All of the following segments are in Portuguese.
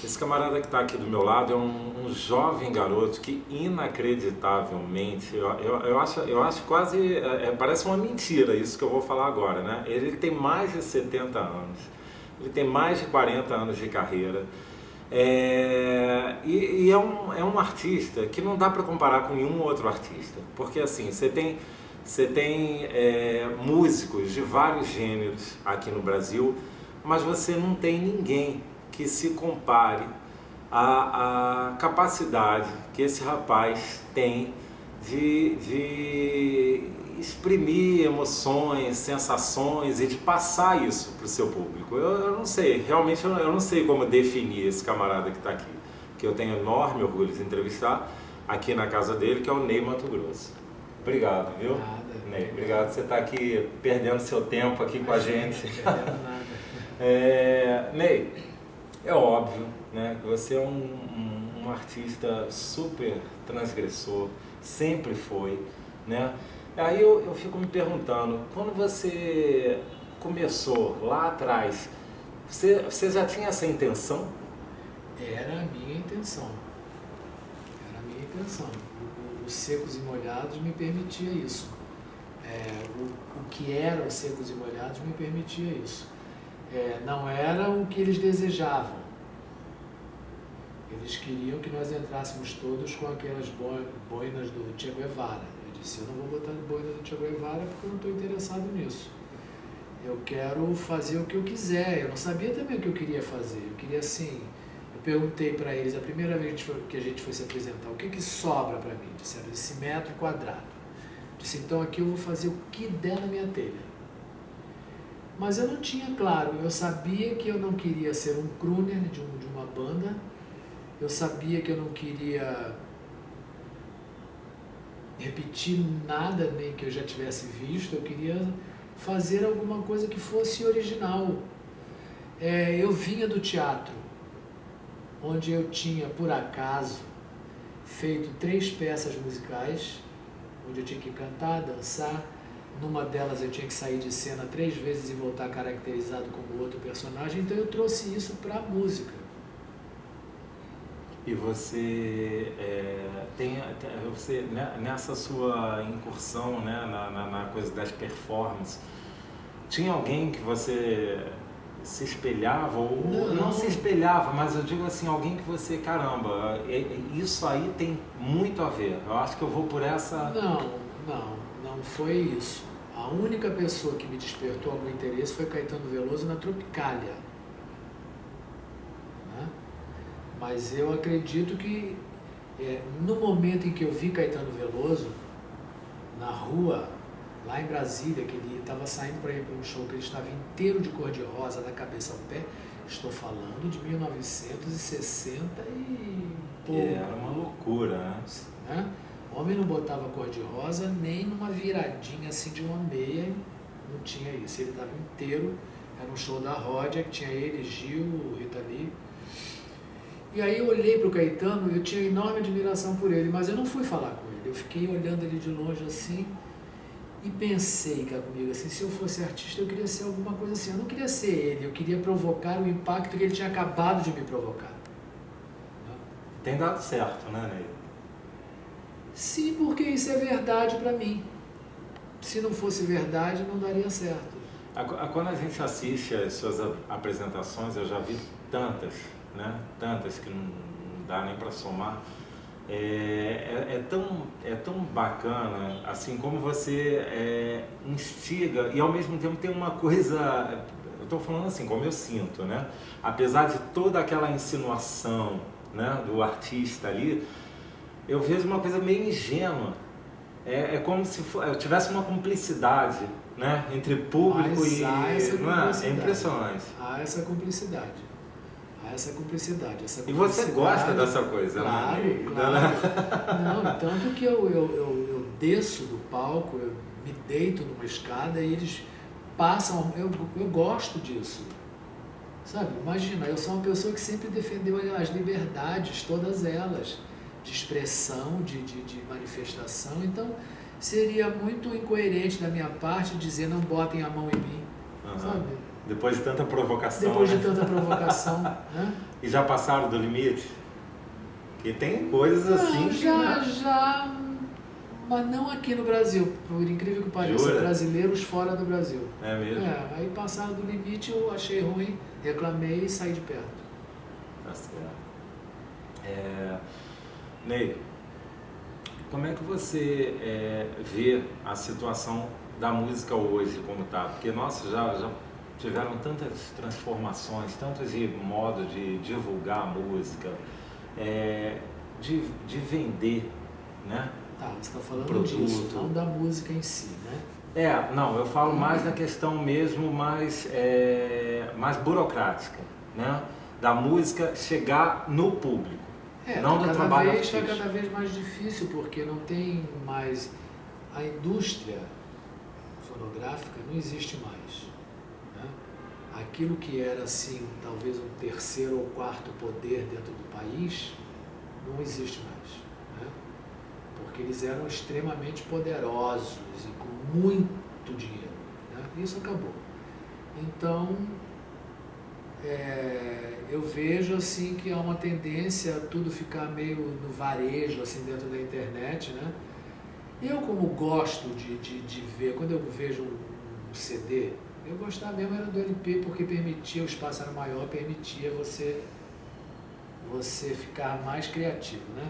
Esse camarada que está aqui do meu lado é um jovem garoto que inacreditavelmente, eu acho quase, parece uma mentira isso que eu vou falar agora, né? Ele tem mais de 70 anos, ele tem mais de 40 anos de carreira, é um artista que não dá para comparar com nenhum outro artista, porque assim, você tem músicos de vários gêneros aqui no Brasil, mas você não tem ninguém que se compare à capacidade que esse rapaz tem de exprimir emoções, sensações e de passar isso para o seu público. Eu não sei, realmente eu não sei como definir esse camarada que está aqui, que eu tenho enorme orgulho de entrevistar aqui na casa dele, que é o Ney Matogrosso. Obrigado, viu? Nada. Ney, obrigado por você estar aqui perdendo seu tempo aqui com a gente. Perdendo nada. Ney, é óbvio, né, que você é um artista super transgressor, sempre foi, né? Aí eu fico me perguntando, quando você começou lá atrás, você já tinha essa intenção? Era a minha intenção. Era a minha intenção. Os Secos e Molhados me permitia isso. O que era os Secos e Molhados me permitia isso. Não era o que eles desejavam. Eles queriam que nós entrássemos todos com aquelas boinas do Che Guevara. Eu disse, eu não vou botar boina do Che Guevara porque eu não estou interessado nisso. Eu quero fazer o que eu quiser. Eu não sabia também o que eu queria fazer. Eu queria assim... Eu perguntei para eles, a primeira vez que a gente foi se apresentar, o que sobra para mim? Disseram, esse metro quadrado. Disse, então aqui eu vou fazer o que der na minha telha. Mas eu não tinha claro, eu sabia que eu não queria ser um crooner de uma banda, eu sabia que eu não queria repetir nada nem que eu já tivesse visto, eu queria fazer alguma coisa que fosse original. Eu vinha do teatro, onde eu tinha, por acaso, feito 3 peças musicais, onde eu tinha que cantar, dançar. Numa delas eu tinha que sair de cena 3 vezes e voltar caracterizado como outro personagem, então eu trouxe isso para a música. E você nessa sua incursão, né, na coisa das performances, tinha alguém que você se espelhava, ou não se espelhava, mas eu digo assim, alguém que você, caramba, isso aí tem muito a ver, eu acho que eu vou por essa... Não foi isso. A única pessoa que me despertou algum interesse foi Caetano Veloso na Tropicália. Né? Mas eu acredito que no momento em que eu vi Caetano Veloso na rua, lá em Brasília, que ele estava saindo para ir para um show, que ele estava inteiro de cor-de-rosa, da cabeça ao pé, estou falando de 1960 e pouco. Era uma loucura, né? O homem não botava cor-de-rosa nem numa viradinha assim de uma meia, não tinha isso. Ele estava inteiro, era um show da Ródia, que tinha ele, Gil, Rita Lee. E aí eu olhei para o Caetano, eu tinha enorme admiração por ele, mas eu não fui falar com ele. Eu fiquei olhando ele de longe assim e pensei cá comigo assim, se eu fosse artista eu queria ser alguma coisa assim. Eu não queria ser ele, eu queria provocar o impacto que ele tinha acabado de me provocar. Tem dado certo, né, Ney? Sim, porque isso é verdade para mim. Se não fosse verdade, não daria certo. Quando a gente assiste as suas apresentações, eu já vi tantas, né? Tantas que não dá nem para somar. É tão bacana, assim, como você instiga e ao mesmo tempo tem uma coisa, eu estou falando assim, como eu sinto, né? Apesar de toda aquela insinuação, né, do artista ali, eu vejo uma coisa meio ingênua. É como se tivesse uma cumplicidade, né, entre público e... É impressionante. Há essa cumplicidade. E você gosta dessa coisa, claro, né? Claro. Não, tanto que eu desço do palco, eu me deito numa escada e eles passam... Eu gosto disso. Sabe? Imagina, eu sou uma pessoa que sempre defendeu as liberdades, todas elas, de expressão, de manifestação, então seria muito incoerente da minha parte dizer não botem a mão em mim, sabe? Depois de tanta provocação. Depois de tanta provocação, né? E já passaram do limite? E tem coisas assim que... Já, mas não aqui no Brasil, por incrível que pareça, Jura? brasileiros fora do Brasil. É mesmo? Aí passaram do limite, eu achei ruim, reclamei e saí de perto. Tá certo. Ney, como é que você vê a situação da música hoje como tá? Porque, nossa, já tiveram tantas transformações, tantos modos de divulgar a música, de vender, né? Tá, você está falando produto. disso, não da música em si, né? Não, eu falo mais da questão mesmo mais burocrática, né? Da música chegar no público, não do trabalho artístico. Está cada vez mais difícil, porque não tem mais... A indústria fonográfica não existe mais, né? Aquilo que era, assim, talvez um terceiro ou quarto poder dentro do país, não existe mais, né? Porque eles eram extremamente poderosos e com muito dinheiro, né? Isso acabou. Então, eu vejo assim que há uma tendência a tudo ficar meio no varejo, assim, dentro da internet, né? Eu, como gosto de ver, quando eu vejo um CD, eu gostava mesmo era do LP, porque permitia, o espaço era maior, permitia você ficar mais criativo, né?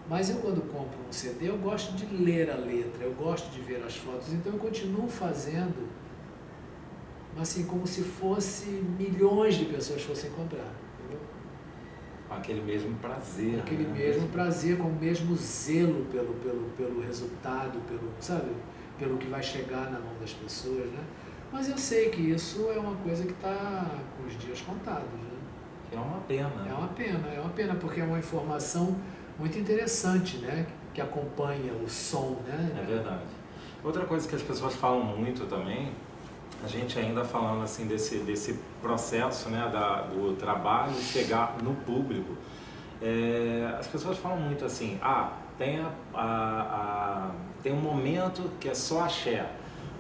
Mas eu, quando compro um CD, eu gosto de ler a letra, eu gosto de ver as fotos, então eu continuo fazendo, assim, como se fosse milhões de pessoas fossem comprar, entendeu? Aquele mesmo prazer. Aquele né? mesmo prazer, com o mesmo zelo pelo resultado, pelo que vai chegar na mão das pessoas, né? Mas eu sei que isso é uma coisa que está com os dias contados, né? É uma pena. É uma pena, porque é uma informação muito interessante, né? Que acompanha o som, né? É verdade. Outra coisa que as pessoas falam muito também, a gente ainda falando assim desse processo, né, do trabalho chegar no público, as pessoas falam muito assim, tem um momento que é só axé,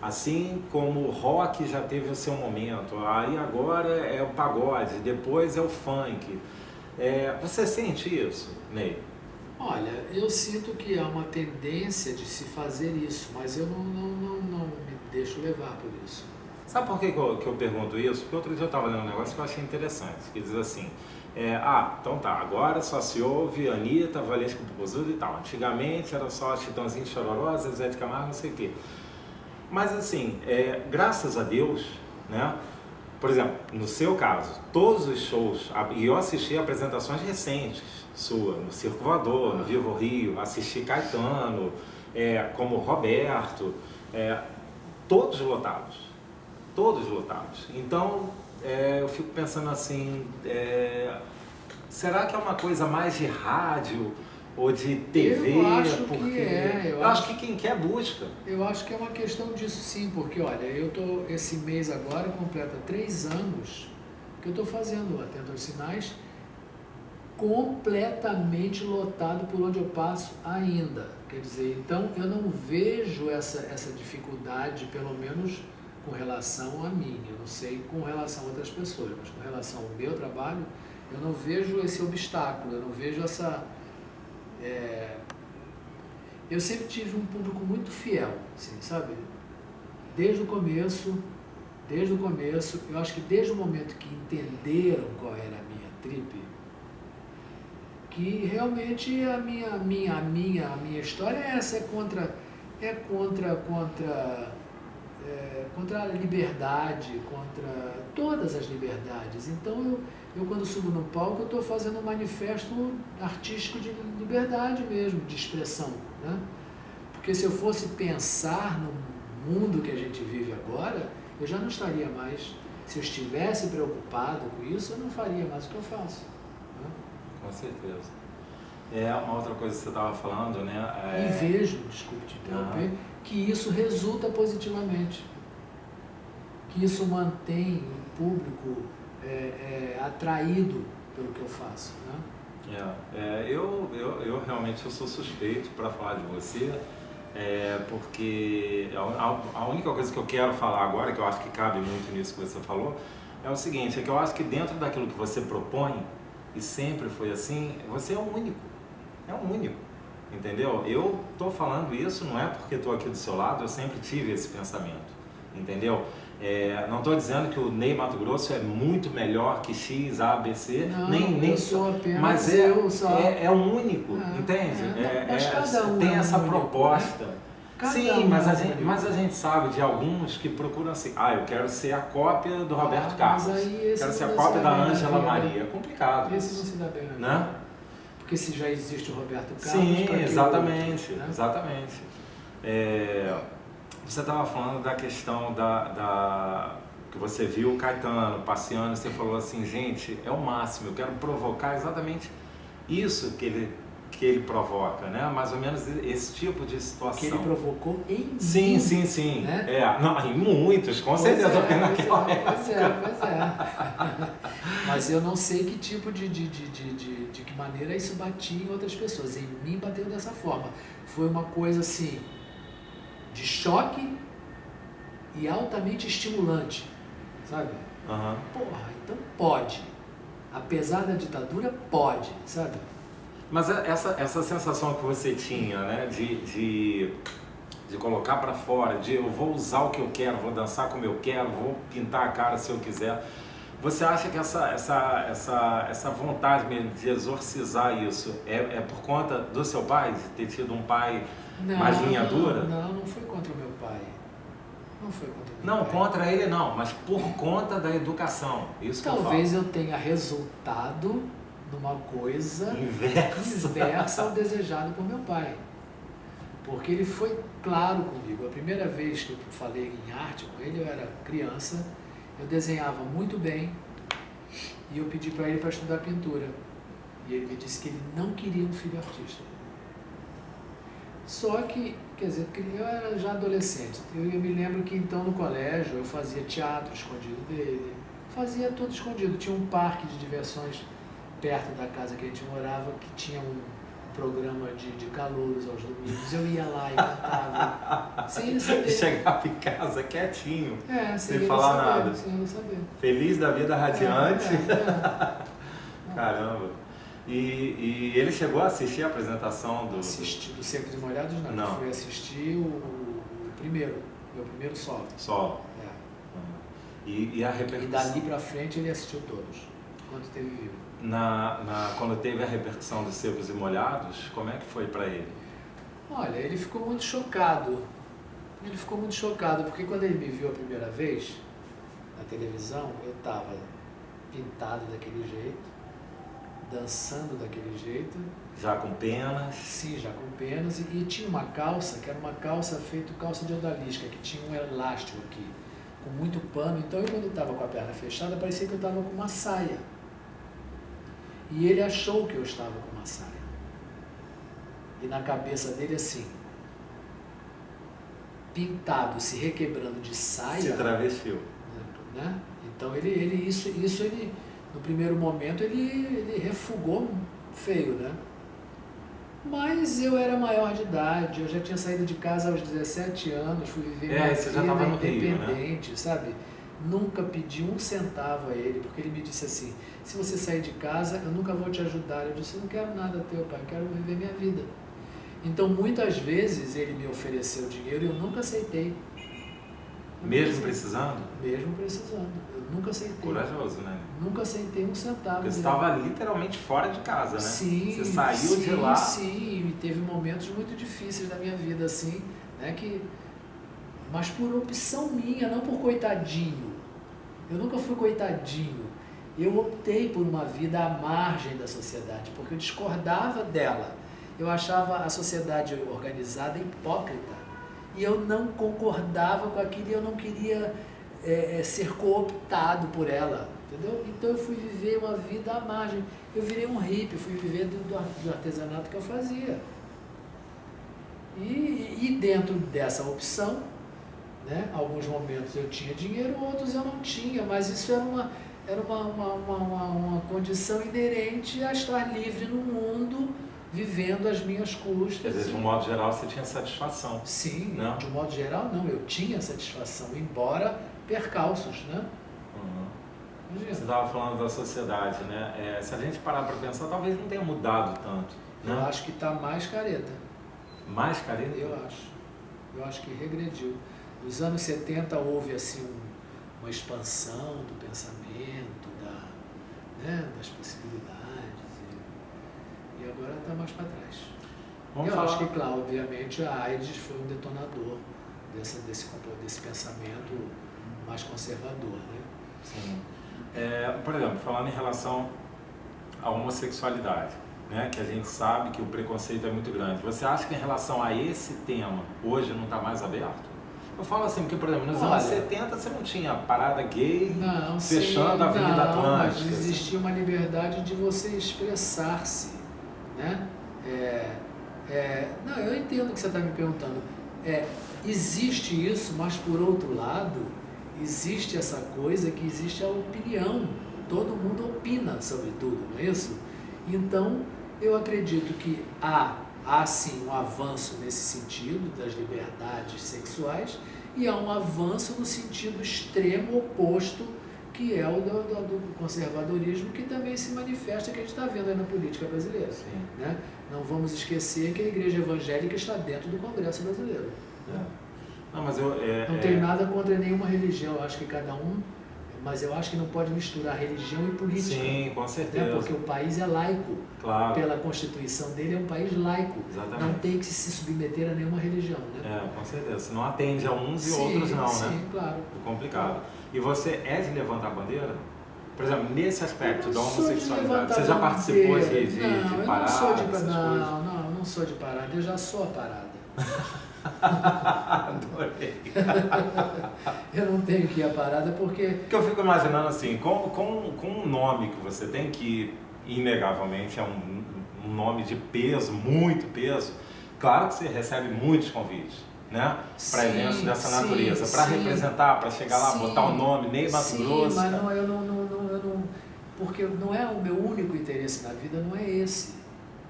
assim como o rock já teve o seu momento, aí agora é o pagode, depois é o funk. Você sente isso, Ney? Olha, eu sinto que há uma tendência de se fazer isso, mas eu não me deixo levar por isso. Sabe por que eu pergunto isso? Porque outro dia eu estava lendo um negócio que eu achei interessante, que diz assim, então tá, agora só se ouve Anitta, Valesca Popozuda e tal. Antigamente era só Chitãozinho, Chororó, Zezé de Camargo, não sei o quê. Mas assim, graças a Deus, né? Por exemplo, no seu caso, todos os shows, e eu assisti apresentações recentes sua, no Circo Voador, no Vivo Rio, assisti Caetano, como Roberto, todos lotados. Todos lotados. Então, eu fico pensando assim, será que é uma coisa mais de rádio ou de TV? Eu acho porque que é. Eu acho que quem quer busca. Eu acho que é uma questão disso sim, porque olha, esse mês agora completa 3 anos que eu estou fazendo Atento aos Sinais, completamente lotado por onde eu passo ainda. Quer dizer, então eu não vejo essa dificuldade, pelo menos com relação a mim, eu não sei com relação a outras pessoas, mas com relação ao meu trabalho, eu não vejo esse obstáculo, eu não vejo essa... Eu sempre tive um público muito fiel, assim, sabe? Desde o começo, eu acho que desde o momento que entenderam qual era a minha trip, que realmente a minha história é essa, contra a liberdade, contra todas as liberdades. Então eu quando subo no palco, eu estou fazendo um manifesto artístico de liberdade mesmo, de expressão, né? Porque se eu fosse pensar no mundo que a gente vive agora, eu já não estaria mais, se eu estivesse preocupado com isso, eu não faria mais o que eu faço, né? Com certeza. Uma outra coisa que você estava falando, né? E vejo, desculpe te interromper, que isso resulta positivamente, que isso mantém o público atraído pelo que eu faço, né? Eu realmente sou suspeito para falar de você, porque a única coisa que eu quero falar agora, que eu acho que cabe muito nisso que você falou, é o seguinte, é que eu acho que dentro daquilo que você propõe, e sempre foi assim, você é o único. É o único. Entendeu? Eu estou falando isso não é porque estou aqui do seu lado, eu sempre tive esse pensamento. Entendeu? Não estou dizendo que o Ney Matogrosso é muito melhor que X, A, B, C, Não, nem eu sou apenas mas é um único, entende? Mas cada um tem é um essa único, proposta. né? Sim, mas a gente sabe de alguns que procuram assim, eu quero ser a cópia do Roberto Carlos, quero ser a cópia da Ângela Maria. É complicado. Esse não se dá bem na né? vida. Porque se já existe o Roberto Carlos... Sim, exatamente, né? exatamente. Você estava falando da questão que você viu o Caetano passeando, você falou assim, gente, é o máximo, eu quero provocar exatamente isso que ele provoca, né? Mais ou menos esse tipo de situação. Que ele provocou em mim. Sim. Né? Não, em muitos, com certeza, porque naquela época. Pois é. Mas eu não sei que tipo de que maneira isso batia em outras pessoas. Em mim bateu dessa forma. Foi uma coisa assim, de choque e altamente estimulante, sabe? Uhum. Porra, então pode. Apesar da ditadura, pode, sabe? Mas essa sensação que você tinha, né, de colocar para fora, de eu vou usar o que eu quero, vou dançar como eu quero, vou pintar a cara se eu quiser, você acha que essa vontade mesmo de exorcizar isso é por conta do seu pai, de ter tido um pai mais linha dura? Não foi contra o meu pai. Não foi contra o meu pai. Não, contra ele não, mas por conta da educação. Isso Talvez eu tenha resultado numa coisa inversa ao desejado por meu pai. Porque ele foi claro comigo. A primeira vez que eu falei em arte com ele, eu era criança, eu desenhava muito bem e eu pedi para ele para estudar pintura. E ele me disse que ele não queria um filho artista. Só que, quer dizer, eu era já adolescente. Eu me lembro que então no colégio eu fazia teatro escondido dele, fazia tudo escondido. Tinha um parque de diversões perto da casa que a gente morava, que tinha um programa de calouros aos domingos. Eu ia lá e cantava, sem ele saber. Chegava em casa quietinho, sem falar nada. Sem ele saber. Feliz da vida radiante. Caramba. E ele chegou a assistir a apresentação do... Assistir do Secos e Molhados, não. Não. Eu fui assistir meu primeiro solo. Solo. E a repercussão... E dali pra frente ele assistiu todos, enquanto esteve vivo. Quando teve a repercussão dos Secos e Molhados, como é que foi para ele? Olha, ele ficou muito chocado. Ele ficou muito chocado, porque quando ele me viu a primeira vez, na televisão, eu estava pintado daquele jeito, dançando daquele jeito. Já com penas? Sim, já com penas. E tinha uma calça, que era uma calça feita calça de odalisca, que tinha um elástico aqui, com muito pano. Então, quando eu estava com a perna fechada, parecia que eu estava com uma saia. E ele achou que eu estava com uma saia. E na cabeça dele, assim, pintado, se requebrando de saia... Se travestiu. Né? Então, ele, no primeiro momento, ele refugou feio, né? Mas eu era maior de idade, eu já tinha saído de casa aos 17 anos, fui viver minha vida independente, Rio, né? Sabe? Nunca pedi um centavo a ele, porque ele me disse assim, se você sair de casa, eu nunca vou te ajudar. Eu disse, eu não quero nada teu, pai, eu quero viver minha vida. Então, muitas vezes, ele me ofereceu dinheiro e eu nunca aceitei. Mesmo precisando? Mesmo precisando. Eu nunca aceitei. Corajoso, né? Nunca aceitei um centavo. Porque você estava literalmente fora de casa, né? Sim. Você saiu de lá. Sim, e teve momentos muito difíceis da minha vida, assim, né? Mas por opção minha, não por coitadinho. Eu nunca fui coitadinho. Eu optei por uma vida à margem da sociedade, porque eu discordava dela. Eu achava a sociedade organizada hipócrita. E eu não concordava com aquilo e eu não queria ser cooptado por ela, entendeu? Então eu fui viver uma vida à margem. Eu virei um hippie, fui viver do artesanato que eu fazia. E dentro dessa opção, né, alguns momentos eu tinha dinheiro, outros eu não tinha, mas isso era uma condição inerente a estar livre no mundo, vivendo às minhas custas. Quer dizer, de um modo geral, você tinha satisfação. Sim, não? De um modo geral, não. Eu tinha satisfação, embora percalços, né? Imagina. Você estava falando da sociedade, né? Se a gente parar para pensar, talvez não tenha mudado tanto. Né? Eu acho que está mais careta. Mais careta? Eu acho que regrediu. Nos anos 70 houve assim uma expansão do pensamento, das possibilidades, e agora está mais para trás. Eu acho que, claro, obviamente a AIDS foi um detonador desse pensamento mais conservador. Né? Sim. Por exemplo, falando em relação à homossexualidade, né, que a gente sabe que o preconceito é muito grande. Você acha que em relação a esse tema, hoje não está mais aberto? Eu falo assim, porque, por exemplo, nos anos 70 você não tinha parada gay fechando a Avenida Atlântica. Mas existia uma liberdade de você expressar-se, né? Não, eu entendo o que você está me perguntando. Existe isso, mas por outro lado, existe essa coisa que existe a opinião. Todo mundo opina sobre tudo, não é isso? Então, eu acredito que há sim um avanço nesse sentido das liberdades sexuais e há um avanço no sentido extremo oposto, que é o do conservadorismo, que também se manifesta, que a gente está vendo aí na política brasileira. Né? Não vamos esquecer que a igreja evangélica está dentro do Congresso brasileiro. Né? Não, mas não tenho nada contra nenhuma religião, eu acho que cada um, mas eu acho que não pode misturar religião e política. Sim, com certeza. Né? Porque o país é laico. Claro. Pela Constituição dele é um país laico. Exatamente. Não tem que se submeter a nenhuma religião. Né? Com certeza. Se não atende a uns e outros não, sim, né? Sim, claro. É complicado. E você é de levantar a bandeira? Por exemplo, nesse aspecto da homossexualidade, você já participou de parada? Eu não sou de parada, eu já sou a parada. Adorei. Eu não tenho que ir à parada porque eu fico imaginando assim, com um nome que você tem, que inegavelmente é um nome de peso, muito peso, claro que você recebe muitos convites, né? Para eventos dessa natureza, para representar, para chegar lá, botar o nome, Ney Mato Grosso. Mas não, eu não, porque não é o meu único interesse na vida, não é esse.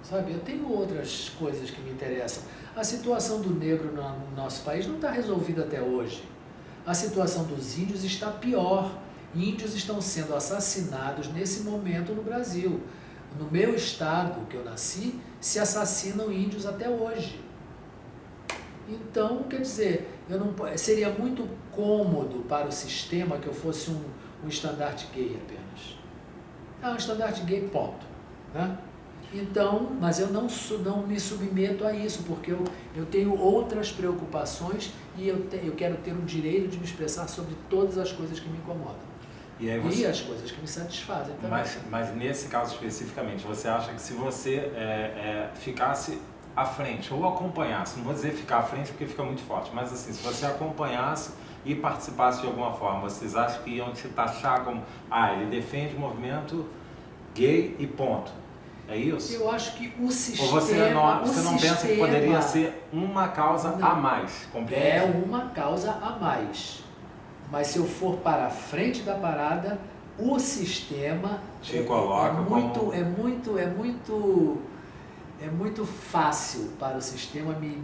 Sabe, eu tenho outras coisas que me interessam. A situação do negro no nosso país não está resolvida até hoje. A situação dos índios está pior. Índios estão sendo assassinados nesse momento no Brasil. No meu estado, que eu nasci, se assassinam índios até hoje. Então, quer dizer, seria muito cômodo para o sistema que eu fosse um estandarte gay apenas. É um estandarte gay, ponto. Né? Então, mas eu não me submeto a isso, porque eu tenho outras preocupações e eu quero ter o direito de me expressar sobre todas as coisas que me incomodam. E as coisas que me satisfazem também. Mas nesse caso especificamente, você acha que se você ficasse à frente ou acompanhasse, não vou dizer ficar à frente porque fica muito forte, mas assim, se você acompanhasse e participasse de alguma forma, vocês acham que iam te taxar como, ele defende o movimento gay e ponto? É isso? Eu acho que o sistema... Ou você não pensa que poderia ser uma causa a mais? Compreende? É uma causa a mais. Mas se eu for para a frente da parada, o sistema te coloca é muito fácil para o sistema me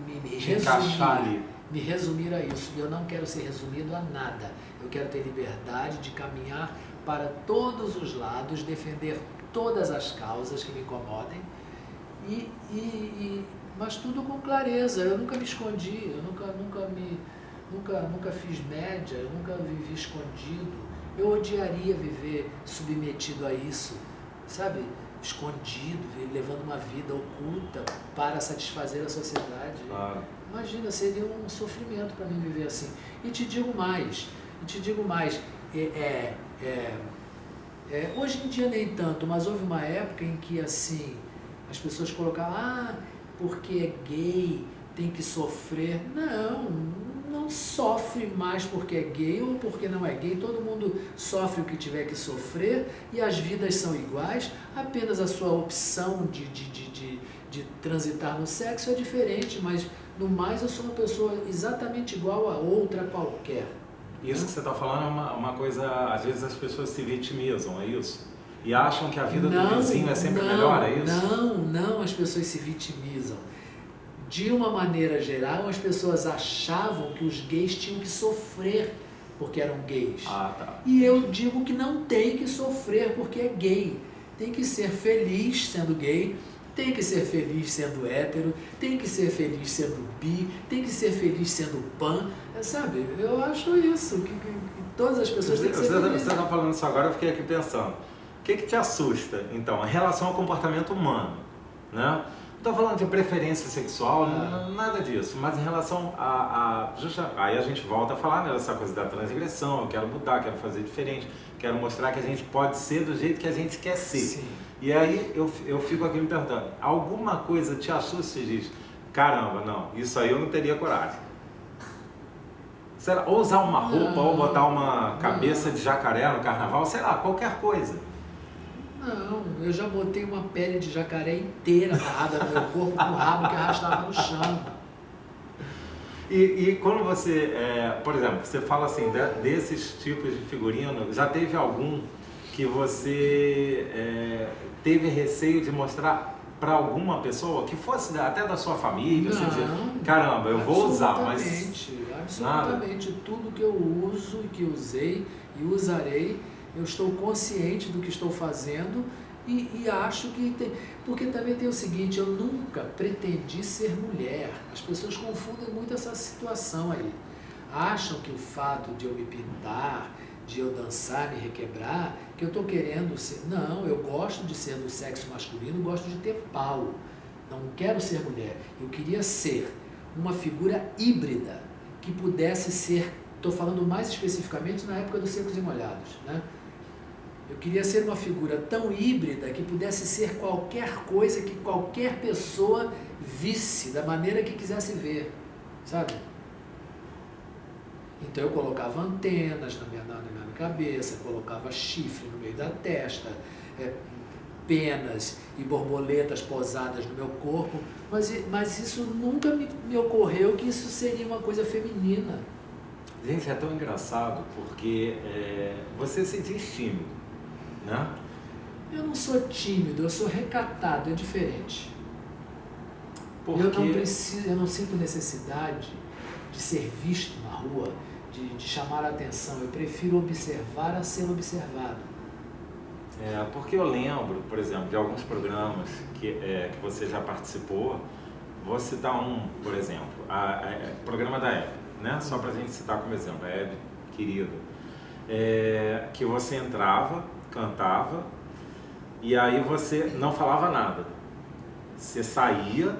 resumir a isso. E eu não quero ser resumido a nada. Eu quero ter liberdade de caminhar para todos os lados, defender todas as causas que me incomodem, mas tudo com clareza. Eu nunca me escondi, eu nunca fiz média, eu nunca vivi escondido. Eu odiaria viver submetido a isso, sabe? Escondido, levando uma vida oculta para satisfazer a sociedade. Imagina, seria um sofrimento para mim viver assim. E te digo mais, hoje em dia nem tanto, mas houve uma época em que assim, as pessoas colocavam, porque é gay, tem que sofrer. Não sofre mais porque é gay ou porque não é gay. Todo mundo sofre o que tiver que sofrer e as vidas são iguais, apenas a sua opção de transitar no sexo é diferente, mas no mais eu sou uma pessoa exatamente igual a outra qualquer. Isso que você está falando é uma coisa, às vezes as pessoas se vitimizam, é isso? E acham que a vida do vizinho é sempre melhor, é isso? Não, as pessoas se vitimizam. De uma maneira geral, as pessoas achavam que os gays tinham que sofrer porque eram gays. Ah, tá. E eu digo que não tem que sofrer porque é gay. Tem que ser feliz sendo gay, tem que ser feliz sendo hétero, tem que ser feliz sendo bi, tem que ser feliz sendo pan, sabe? Eu acho isso, que todas as pessoas têm que ser felizes. Você está falando isso agora, eu fiquei aqui pensando. O que te assusta, então, em relação ao comportamento humano, né? Não estou falando de preferência sexual, nada disso, mas em relação aí a gente volta a falar dessa coisa da transgressão, eu quero mudar, quero fazer diferente, quero mostrar que a gente pode ser do jeito que a gente quer ser. Sim. E aí eu fico aqui me perguntando, alguma coisa te assusta e diz, caramba, não, isso aí eu não teria coragem. Sei lá, ou usar uma roupa, ou botar uma cabeça de jacaré no carnaval, sei lá, qualquer coisa. Não, eu já botei uma pele de jacaré inteira amarrada no meu corpo com o rabo que arrastava no chão. E quando você, por exemplo, você fala assim, desses tipos de figurino, já teve algum que você teve receio de mostrar para alguma pessoa, que fosse até da sua família? Não, assim, de, caramba, eu vou usar, mas... Absolutamente, tudo que eu uso e que usei e usarei, eu estou consciente do que estou fazendo e acho que tem... Porque também tem o seguinte, eu nunca pretendi ser mulher. As pessoas confundem muito essa situação aí. Acham que o fato de eu me pintar, de eu dançar, me requebrar, que eu estou querendo ser... Não, eu gosto de ser do sexo masculino, gosto de ter pau. Não quero ser mulher. Eu queria ser uma figura híbrida que pudesse ser... Estou falando mais especificamente na época dos Secos e Molhados, né? Eu queria ser uma figura tão híbrida que pudesse ser qualquer coisa que qualquer pessoa visse da maneira que quisesse ver, sabe? Então eu colocava antenas na minha cabeça, colocava chifre no meio da testa, penas e borboletas posadas no meu corpo, mas isso nunca me ocorreu que isso seria uma coisa feminina. Gente, é tão engraçado porque você se diz tímido, né? Eu não sou tímido, eu sou recatado, é diferente. Porque... Eu não sinto necessidade de ser visto na rua, de chamar a atenção. Eu prefiro observar a ser observado. Porque eu lembro, por exemplo, de alguns programas que você já participou. Vou citar um, por exemplo, programa da Hebe, né? Só para a gente citar como exemplo, a Hebe, querida. Que você entrava, cantava, e aí você não falava nada. Você saía,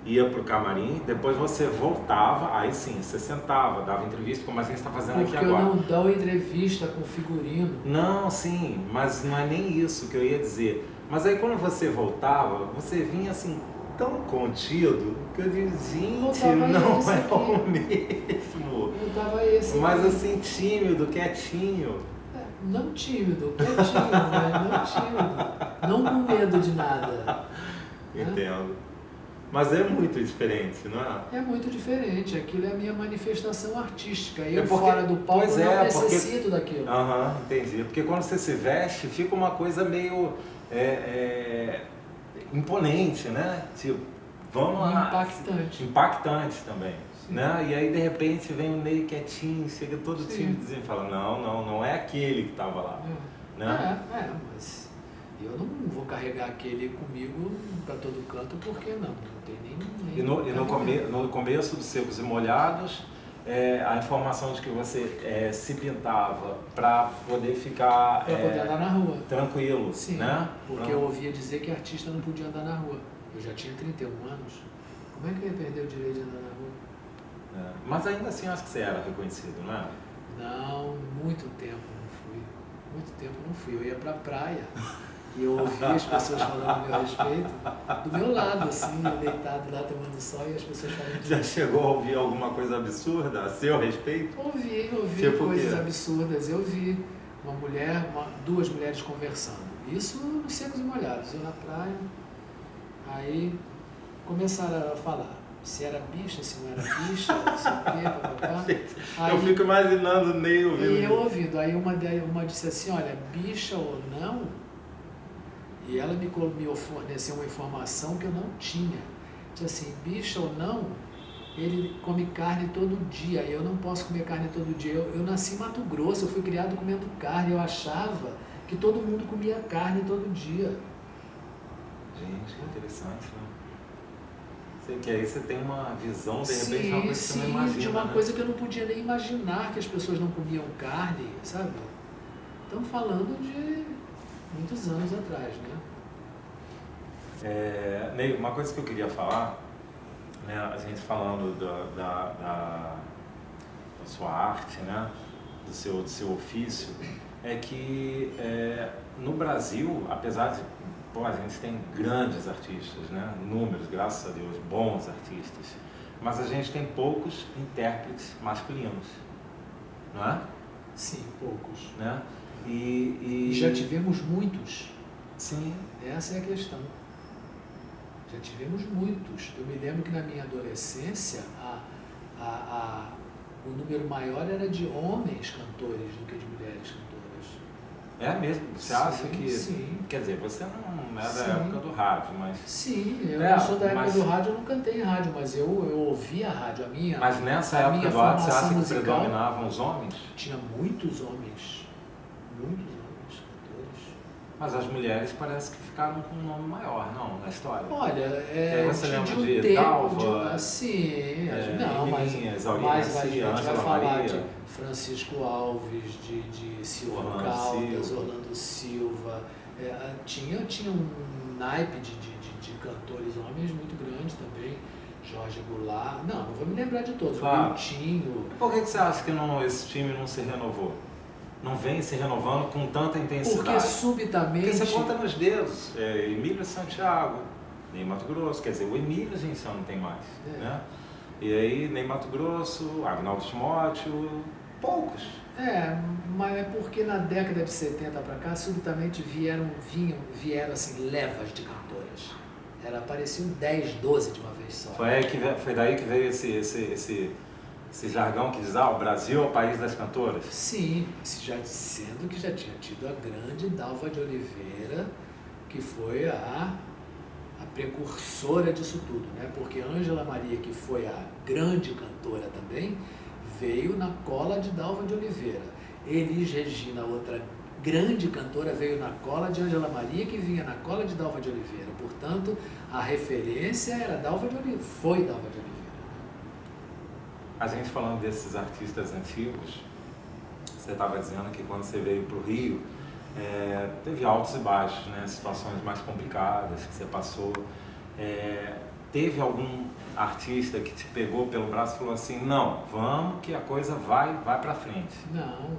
ia pro camarim, depois você voltava, aí sim, você sentava, dava entrevista, como a gente está fazendo aqui agora. Porque eu não dou entrevista com figurino. Não, sim, mas não é nem isso que eu ia dizer. Mas aí quando você voltava, você vinha assim, tão contido, que eu disse, gente, não é o mesmo. Eu tava esse mas aqui. assim, tímido, quietinho. Não tímido, quietinho, né? Não tímido. Não com medo de nada. Entendo. Mas é muito diferente, não é? É muito diferente. Aquilo é a minha manifestação artística. Eu, porque, fora do palco, não necessito daquilo. Entendi. Porque quando você se veste, fica uma coisa meio imponente, né? Tipo, vamos lá. Impactante também. Né? E aí, de repente, vem um meio quietinho, chega todo tímido e fala, não é aquele que estava lá. Né? Mas eu não vou carregar aquele comigo para todo canto, porque não tem nem no começo dos Secos e Molhados, a informação de que você se pintava para poder ficar... Para poder andar na rua. Tranquilo, sim, né? Porque eu ouvia dizer que artista não podia andar na rua. Eu já tinha 31 anos. Como é que eu ia perder o direito de andar na rua? Mas ainda assim, acho que você era reconhecido, não é? Não, muito tempo não fui. Muito tempo não fui. Eu ia pra praia e eu ouvia as pessoas falando a meu respeito, do meu lado, assim, eu deitado lá tomando sol e as pessoas falando... Já chegou a ouvir alguma coisa absurda a seu respeito? Ouvi tipo coisas absurdas. Eu vi duas mulheres conversando. Isso nos Secos e Molhados. Eu na praia, aí começaram a falar. Se era bicha, se não era bicha, não sei o quê, papapá. Aí, eu fico imaginando nem ouvindo. E eu ouvindo. Aí uma disse assim, olha, bicha ou não, e ela me forneceu uma informação que eu não tinha. Disse assim, bicha ou não, ele come carne todo dia, eu não posso comer carne todo dia. Eu nasci em Mato Grosso, eu fui criado comendo carne, eu achava que todo mundo comia carne todo dia. Gente, que interessante, né? Que aí você tem uma visão, de repente, de uma coisa que você não imagina, de uma né? coisa que eu não podia nem imaginar que as pessoas não comiam carne, sabe? Estamos falando de muitos anos atrás, né? Ney, uma coisa que eu queria falar, né, a gente falando da sua arte, né, do seu ofício, é que no Brasil, apesar de a gente tem grandes artistas, né, números, graças a Deus, bons artistas, mas a gente tem poucos intérpretes masculinos, não é? Sim, poucos. Né? E já tivemos muitos. Sim. Essa é a questão. Já tivemos muitos. Eu me lembro que na minha adolescência o número maior era de homens cantores do que de mulheres cantoras. É mesmo? Você acha que... Sim. Quer dizer, você não é da época do rádio, mas... Sim, eu não sou da época do rádio, eu não cantei em rádio, mas eu ouvia a rádio. Mas nessa época do rádio, você acha que predominavam os homens? Tinha muitos homens cantores. Mas as mulheres parece que ficaram com um nome maior, não, na história. Olha, você lembra um de tempo Dalva? Sim, não, mas a gente vai falar de Francisco Alves, de Silvio Caldas, Orlando Silva. Tinha um naipe de cantores homens muito grande também. Jorge Goulart. Não vou me lembrar de todos. Claro. Miltinho. Por que você acha que esse time não se renovou? Não vem se renovando com tanta intensidade? Porque subitamente... Porque você conta nos dedos. Emílio Santiago, Ney Mato Grosso. Quer dizer, o Emílio a gente já não tem mais. Né? E aí, Ney Mato Grosso, Agnaldo Timóteo, poucos. Mas é porque na década de 70 para cá, subitamente vieram assim, levas de cantoras. Apareciam 10, 12 de uma vez só. Foi daí que veio esse jargão que diz, o Brasil é o país das cantoras? Sim, já dizendo que já tinha tido a grande Dalva de Oliveira, que foi a precursora disso tudo, né? Porque Ângela Maria, que foi a grande cantora também, veio na cola de Dalva de Oliveira. Elis Regina, outra grande cantora, veio na cola de Ângela Maria, que vinha na cola de Dalva de Oliveira. Portanto, a referência era Dalva de Oliveira, foi Dalva de Oliveira. A gente falando desses artistas antigos, você estava dizendo que quando você veio para o Rio, teve altos e baixos, né? Situações mais complicadas que você passou. Teve algum artista que te pegou pelo braço e falou assim, não, vamos que a coisa vai para frente? Não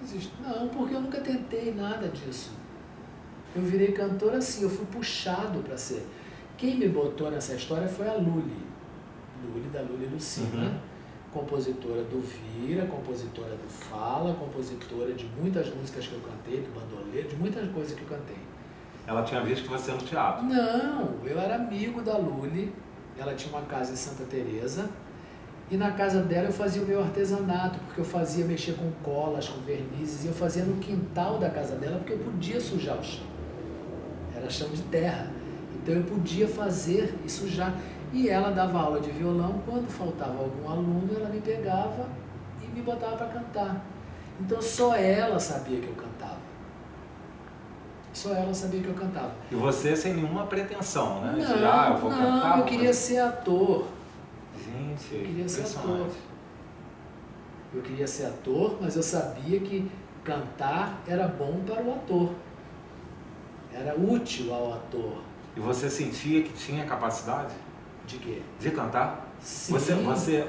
existe. Não, porque eu nunca tentei nada disso. Eu virei cantora assim, eu fui puxado para ser. Quem me botou nessa história foi a Luli, da Luli Lucina, compositora do Vira, compositora do Fala, compositora de muitas músicas que eu cantei, do Bandoleiro, de muitas coisas que eu cantei. Ela tinha visto você no teatro? Não, eu era amigo da Luli, ela tinha uma casa em Santa Teresa, e na casa dela eu fazia o meu artesanato, porque eu fazia mexer com colas, com vernizes, e eu fazia no quintal da casa dela, porque eu podia sujar o chão. Era chão de terra. Então eu podia fazer e sujar. E ela dava aula de violão, quando faltava algum aluno, ela me pegava e me botava para cantar. Então só ela sabia que eu cantava. Só ela sabia que eu cantava. E você sem nenhuma pretensão, né? Não, eu vou cantar. Eu queria ser ator. Gente, eu queria ser ator. Eu queria ser ator, mas eu sabia que cantar era bom para o ator. Era útil ao ator. E você sentia que tinha capacidade? De quê? De cantar? Sim.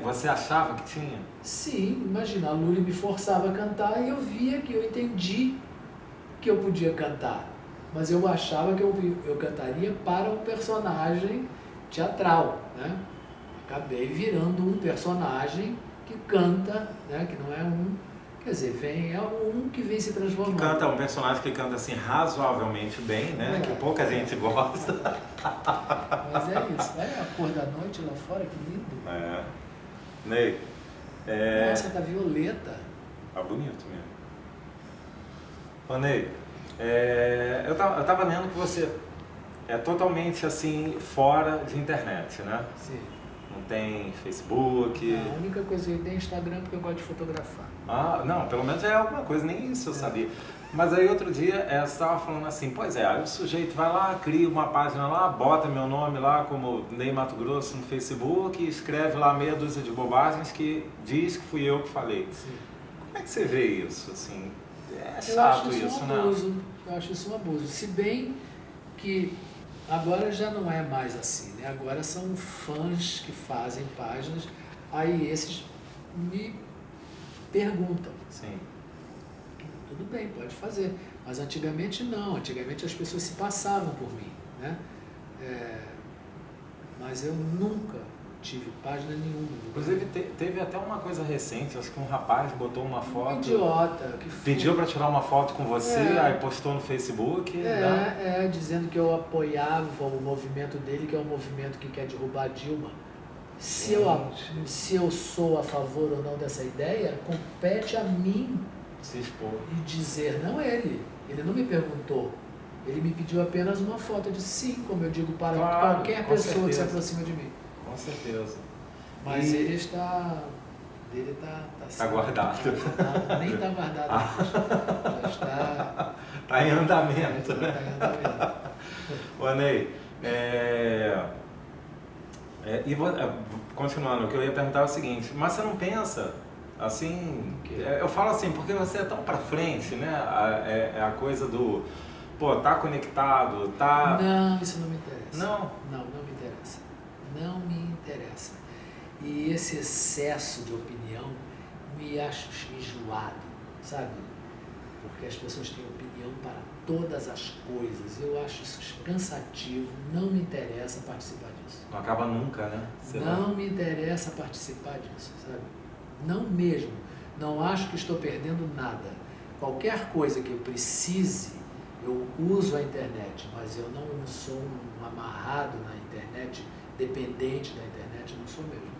Você achava que tinha? Sim, imagina, a Luli me forçava a cantar e eu via que eu entendi que eu podia cantar. Mas eu achava que eu cantaria para um personagem teatral, né? Acabei virando um personagem que canta, né? Que não é um... Quer dizer, é um que vem se transformando. Que canta, um personagem que canta assim razoavelmente bem, né? Que pouca gente gosta. Mas é isso. Olha a cor da noite lá fora, que lindo. Ney. Nossa, tá violeta. Tá bonito mesmo. Ô Ney, eu tava lendo que você é totalmente assim, fora de internet, né? Sim. Não tem Facebook. A única coisa que tem é Instagram, porque eu gosto de fotografar. Ah, não, pelo menos é alguma coisa, nem isso eu sabia. Mas aí outro dia você estava falando assim, pois é, aí o sujeito vai lá, cria uma página lá, bota meu nome lá como Ney Mato Grosso no Facebook e escreve lá meia dúzia de bobagens que diz que fui eu que falei. Sim. Como é que você vê isso, assim? É chato isso, né? Eu acho isso um abuso. Se bem que agora já não é mais assim, né? Agora são fãs que fazem páginas, aí esses me perguntam. Sim. Tudo bem, pode fazer. Mas antigamente não, antigamente as pessoas se passavam por mim, né? Mas eu nunca tive página nenhuma. Inclusive teve até uma coisa recente, acho que um rapaz botou uma foto. Um idiota. Que pediu para tirar uma foto com você, aí postou no Facebook. Dizendo que eu apoiava o movimento dele, que é um movimento que quer derrubar Dilma. Se eu sou a favor ou não dessa ideia, compete a mim se expor e dizer, não ele. Ele não me perguntou. Ele me pediu apenas uma foto. Eu disse sim, como eu digo para qualquer pessoa que se aproxima de mim. Com certeza. Mas ele está... Ele está guardado. Nem está guardado. Já está... Está em andamento. Está em andamento. Ô, Ney, continuando, o que eu ia perguntar é o seguinte, mas você não pensa, assim, eu falo assim, porque você é tão pra frente, né? É a coisa do, tá conectado, tá... Não, isso não me interessa. Não? Não me interessa. Não me interessa. E esse excesso de opinião me acho enjoado, sabe? Porque as pessoas têm opinião para todas as coisas. Eu acho isso cansativo, não me interessa participar disso. Não acaba nunca, né? Não me interessa participar disso, sabe? Não mesmo. Não acho que estou perdendo nada. Qualquer coisa que eu precise, eu uso a internet, mas eu não sou um amarrado na internet, dependente da internet, não sou mesmo.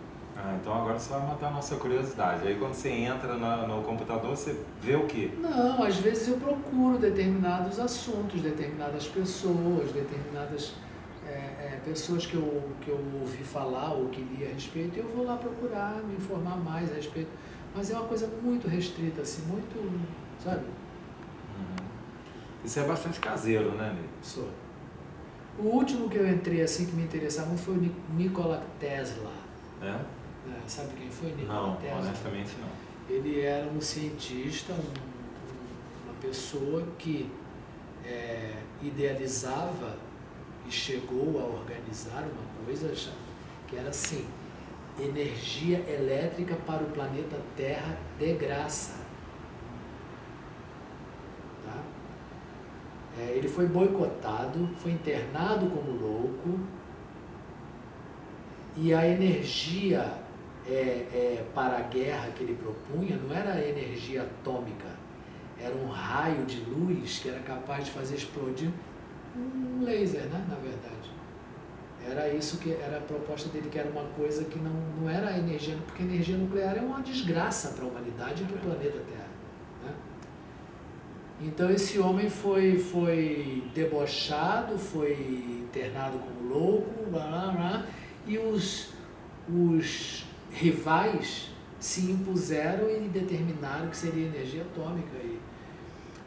Então agora você vai matar a nossa curiosidade. Aí quando você entra no computador, você vê o quê? Não, às vezes eu procuro determinados assuntos, determinadas pessoas, determinadas pessoas que eu ouvi falar ou que li a respeito, eu vou lá procurar me informar mais a respeito. Mas é uma coisa muito restrita, assim, muito, sabe? Isso é bastante caseiro, né, Ney? Sou. O último que eu entrei, assim, que me interessava foi o Nikola Tesla. Sabe quem foi? Nikola Tesla? Não, honestamente não. Ele era um cientista, uma pessoa que idealizava e chegou a organizar uma coisa que era assim, energia elétrica para o planeta Terra de graça. Tá? Ele foi boicotado, foi internado como louco, e a energia para a guerra que ele propunha não era energia atômica, era um raio de luz que era capaz de fazer explodir um laser, né, na verdade. Era isso que era a proposta dele, que era uma coisa que não era energia, porque energia nuclear é uma desgraça para a humanidade e para o planeta Terra. Né? Então esse homem foi debochado, foi internado como louco, e os rivais se impuseram e determinaram que seria energia atômica.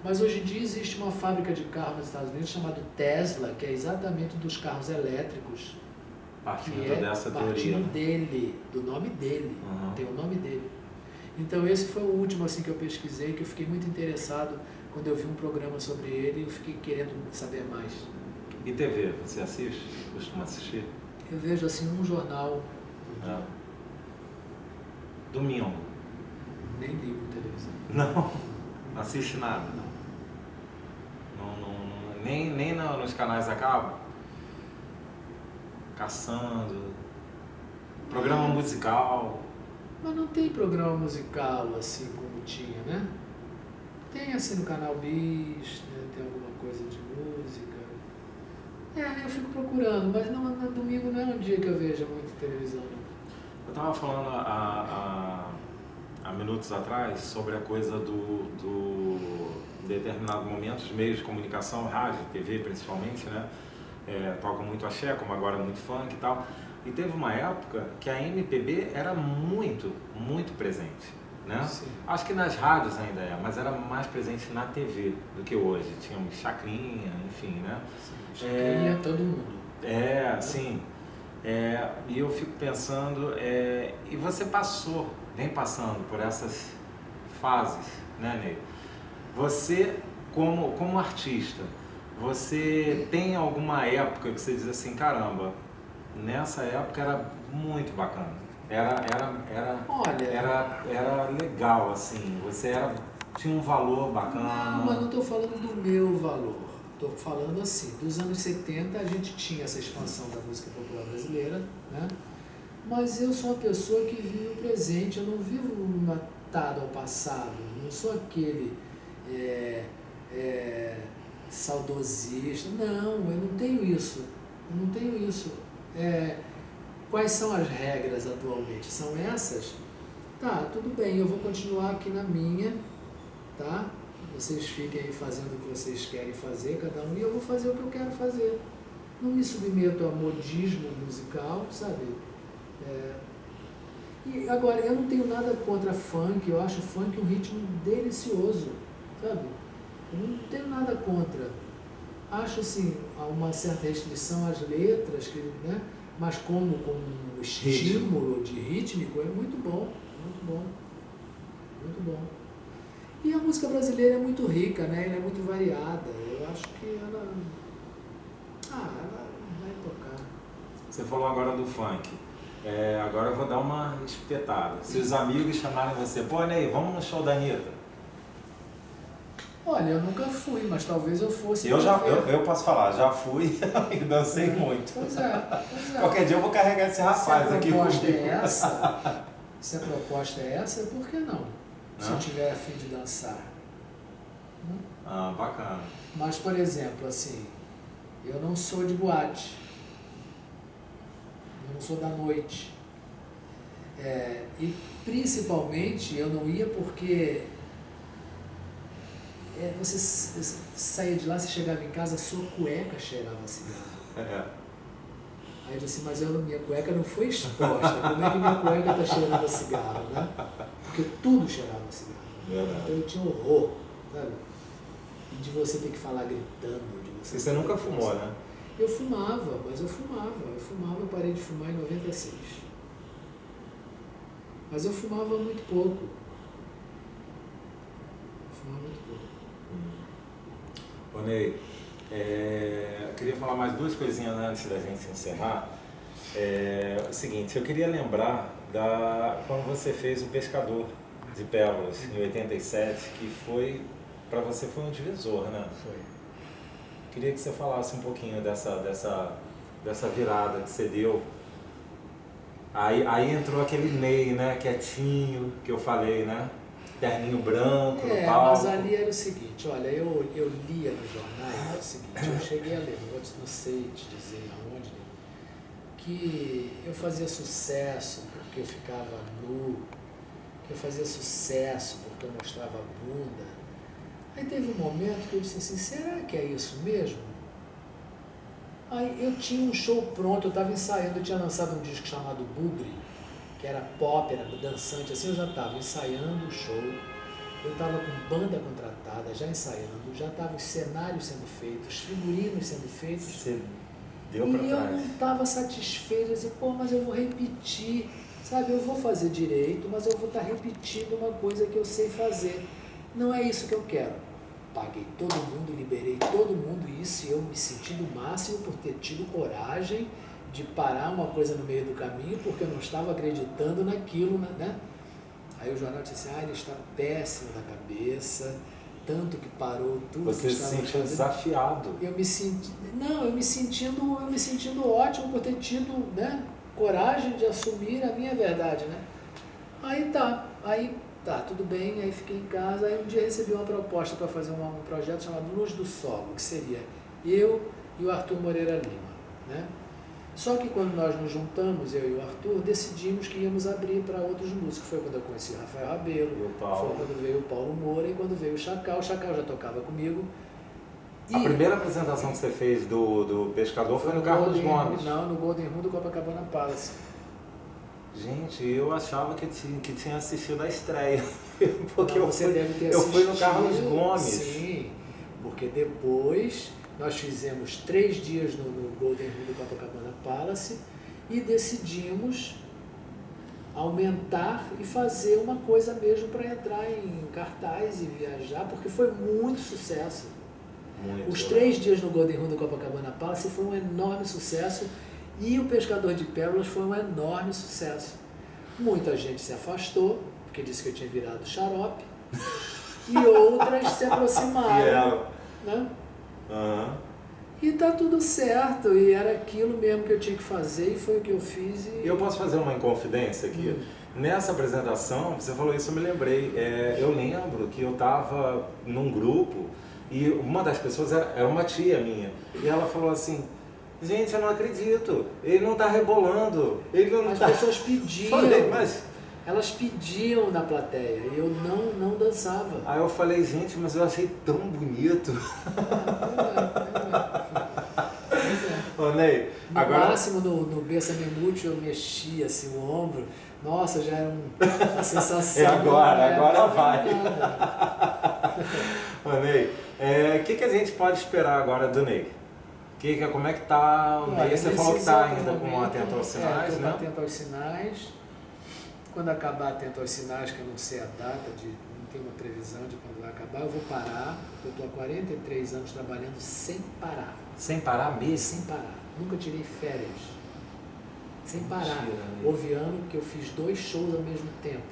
Mas hoje em dia existe uma fábrica de carro nos Estados Unidos chamada Tesla, que é exatamente dos carros elétricos. Partindo dessa teoria. Partindo dele, do nome dele, tem o nome dele. Então esse foi o último assim, que eu pesquisei, que eu fiquei muito interessado quando eu vi um programa sobre ele e eu fiquei querendo saber mais. E TV, você assiste? Costuma assistir? Eu vejo assim um jornal. Domingo? Nem ligo televisão. Não? Não assiste nada? Não. Nem nos canais a cabo? Caçando? Programa musical? Mas não tem programa musical assim como tinha, né? Tem assim no canal Bis, né? Tem alguma coisa de música. Eu fico procurando, mas no domingo não é um dia que eu vejo muito televisão, não. Eu estava falando há minutos atrás sobre a coisa do determinado momento, os meios de comunicação, rádio, TV principalmente, né? tocam muito axé, como agora é muito funk e tal. E teve uma época que a MPB era muito, muito presente, né? Sim. Acho que nas rádios ainda mas era mais presente na TV do que hoje. Tínhamos Chacrinha, enfim, né? Chacrinha, todo mundo. Sim. E eu fico pensando, e você vem passando por essas fases, né, Ney? Você, como artista, você tem alguma época que você diz assim, caramba, nessa época era muito bacana, era legal, assim, tinha um valor bacana. Não, mas não estou falando do meu valor, estou falando assim, dos anos 70 a gente tinha essa expansão da música popular brasileira, né? Mas eu sou uma pessoa que vive o presente, eu não vivo atado ao passado, não sou aquele saudosista, não, eu não tenho isso. Quais são as regras atualmente? São essas? Tá, tudo bem, eu vou continuar aqui na minha, tá? Vocês fiquem aí fazendo o que vocês querem fazer, cada um, e eu vou fazer o que eu quero fazer. Não me submeto a modismo musical, sabe? E agora, eu não tenho nada contra funk, eu acho funk um ritmo delicioso, sabe? Eu não tenho nada contra. Acho, assim, uma certa restrição às letras, né? Mas como estímulo de rítmico é muito bom, muito bom, muito bom. E a música brasileira é muito rica, né? Ela é muito variada. Eu acho que ela vai tocar. Você falou agora do funk. Agora eu vou dar uma espetada. Se os amigos chamarem você, pô, Ney, vamos no show da Anitta. Olha, eu nunca fui, mas talvez eu fosse. Eu posso falar, já fui e dancei muito. Pois é. Qualquer dia eu vou carregar esse rapaz aqui comigo. Se a proposta é essa, por que não? Se eu tiver a fim de dançar. Bacana. Mas, por exemplo, assim, eu não sou de boate. Eu não sou da noite. E principalmente eu não ia porque você saía de lá, você chegava em casa, a sua cueca cheirava cigarro. Aí eu disse, mas minha cueca não foi exposta, como é que minha cueca está cheirando a cigarro, né? Porque tudo cheirava a cigarro. Então eu tinha horror, sabe? E de você ter que falar gritando. Você nunca fumou, né? Eu fumava, eu parei de fumar em 96. Mas eu fumava muito pouco. Ô Ney, eu queria falar mais duas coisinhas antes da gente encerrar. O seguinte, eu queria lembrar quando você fez o Pescador de Pérolas, em 87, que para você foi um divisor, né? Foi. Queria que você falasse um pouquinho dessa virada que você deu. Aí entrou aquele Ney, né, quietinho, que eu falei, né? Terninho branco no palco. Mas ali era o seguinte, olha, eu lia nos jornais o seguinte, eu cheguei a ler, não sei te dizer aonde, que eu fazia sucesso porque eu ficava nu, que eu fazia sucesso porque eu mostrava a bunda. Aí teve um momento que eu disse assim, será que é isso mesmo? Aí eu tinha um show pronto, eu estava ensaiando, eu tinha lançado um disco chamado Bugre, que era pop, era dançante, assim eu já estava ensaiando o show, eu estava com banda contratada, já ensaiando, já estavam os cenários sendo feitos, os figurinos sendo feitos. Você deu para trás. E eu não estava satisfeito, eu disse, mas eu vou repetir, sabe, eu vou fazer direito, mas eu vou estar repetindo uma coisa que eu sei fazer. Não é isso que eu quero. Paguei todo mundo, liberei todo mundo, isso, e eu me senti no máximo por ter tido coragem de parar uma coisa no meio do caminho, porque eu não estava acreditando naquilo, né? Aí o jornal disse assim, ele está péssimo na cabeça, tanto que parou tudo. Você se sentiu desafiado. Eu me sentindo ótimo por ter tido, né, coragem de assumir a minha verdade, né? Aí tá, tudo bem, aí fiquei em casa, aí um dia recebi uma proposta para fazer um projeto chamado Luz do Solo, que seria eu e o Arthur Moreira Lima, né? Só que quando nós nos juntamos, eu e o Arthur, decidimos que íamos abrir para outros músicos. Foi quando eu conheci o Rafael Rabelo, foi quando veio o Paulo Moura e quando veio o Chacal já tocava comigo. A primeira apresentação que você fez do Pescador foi no Carlos Gomes. Não, no Golden Room do Copacabana Palace. Gente, eu achava que tinha assistido a estreia. Porque não, você deve ter eu assistido. fui no Carlos Gomes. Sim, porque depois nós fizemos 3 dias no Golden Room do Copacabana Palace e decidimos aumentar e fazer uma coisa mesmo para entrar em cartaz e viajar, porque foi muito sucesso. Os 3 dias no Golden Room do Copacabana Palace foi um enorme sucesso e o Pescador de Pérolas foi um enorme sucesso. Muita gente se afastou, porque disse que eu tinha virado xarope, e outras se aproximaram. Né? Uhum. E tá tudo certo, e era aquilo mesmo que eu tinha que fazer, e foi o que eu fiz. E eu posso fazer uma inconfidência aqui? Nessa apresentação, você falou isso, eu me lembrei. Eu lembro que eu estava num grupo e uma das pessoas era uma tia minha. E ela falou assim, gente, eu não acredito, ele não está rebolando, ele não As tá... pessoas pediam. Falei, mas... Elas pediam na plateia e eu não dançava. Aí eu falei, gente, mas eu achei tão bonito. Ô, Ney, no agora... máximo no Bessa Memute eu mexia assim o ombro. Nossa, já era uma sensação. agora vai. Ô, Ney, o que a gente pode esperar agora do Ney? Como é que tá o Ney? Você falou que está ainda com Atento aos Sinais, né? Atento aos Sinais. Quando acabar Atento aos Sinais, que eu não sei a data, não tenho uma previsão de quando vai acabar, eu vou parar. Eu estou há 43 anos trabalhando sem parar. Sem parar mesmo? Sem parar. Nunca tirei férias. Sem parar. Mentira, houve ano que eu fiz 2 shows ao mesmo tempo.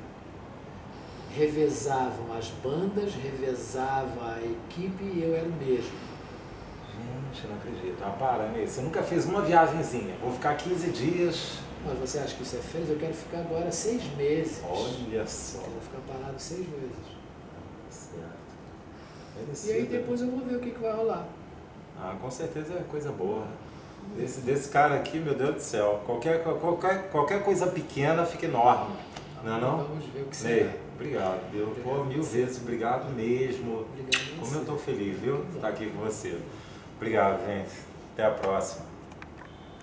Revezavam as bandas, revezava a equipe e eu era o mesmo. Gente, não acredito. Para, Ney, você nunca fez uma viagenzinha. Vou ficar 15 dias... Mas você acha que isso é férias? Eu quero ficar agora 6 meses. Olha só. Eu vou ficar parado 6 meses. Certo. E aí depois eu vou ver o que vai rolar. Com certeza é coisa boa. Desse cara aqui, meu Deus do céu, qualquer coisa pequena fica enorme. Não é não? Vamos ver o que Ney, será. obrigado, viu? Pô, 1000 vezes obrigado mesmo. Obrigado. Como eu estou feliz, viu? Estar aqui com você. Obrigado, gente. Até a próxima.